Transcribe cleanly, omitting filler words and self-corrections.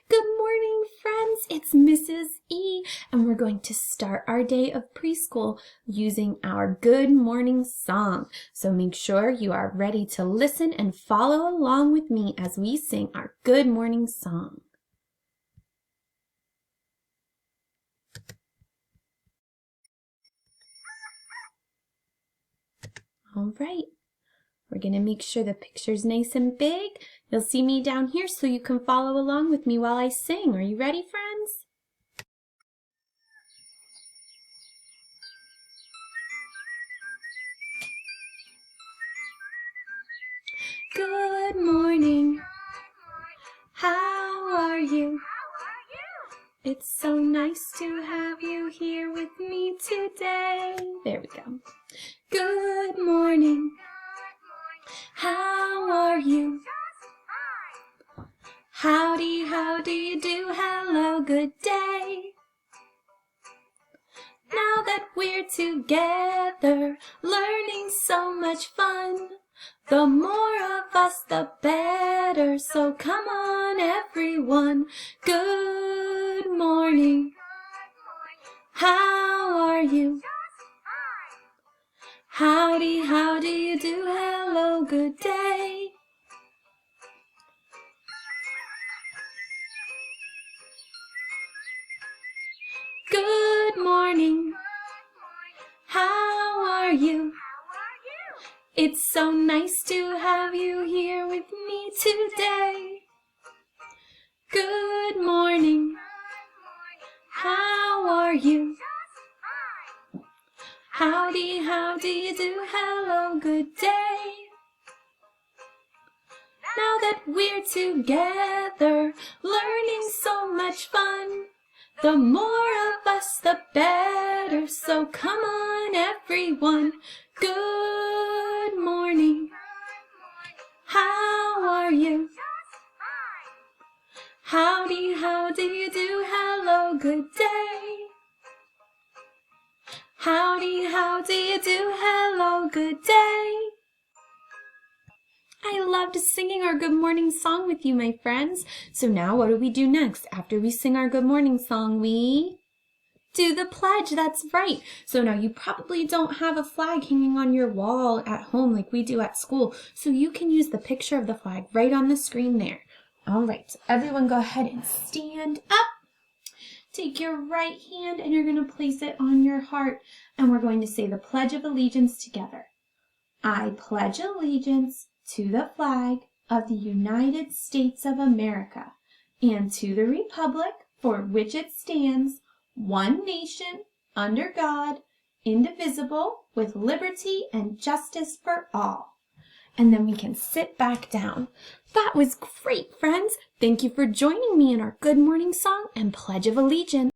Good morning, friends. It's Mrs. E, and we're going to start our day of preschool using our good morning song. So make sure you are ready to listen and follow along with me as we sing our good morning song. All right. We're going to make sure the picture's nice and big. You'll see me down here so you can follow along with me while I sing. Are you ready, friends? Good morning. How are you? It's so nice to have you here with me today. There we go. Good morning. How are you? Howdy, how do you do? Hello, good day. Now that we're together, learning so much fun, the more of us, the better. So come on, everyone. Good morning. How are you? Howdy, how do you do? Hello, good day. Good morning. How are you? It's so nice to have you here with me today. Good morning. How are you? Howdy, how do you do? Hello, good day. Now that we're together, learning so much fun, the more of us, the better. So come on, everyone. Good morning. How are you? Howdy, how do you do? Hello, good day. Howdy, how do you do? Hello, good day. I loved singing our good morning song with you, my friends. So now what do we do next? After we sing our good morning song, we do the pledge. That's right. So now you probably don't have a flag hanging on your wall at home like we do at school. So you can use the picture of the flag right on the screen there. All right, so everyone go ahead and stand up. Take your right hand and you're going to place it on your heart. And we're going to say the Pledge of Allegiance together. I pledge allegiance to the flag of the United States of America and to the republic for which it stands, one nation, under God, indivisible, with liberty and justice for all. And then we can sit back down. That was great, friends. Thank you for joining me in our good morning song and Pledge of Allegiance.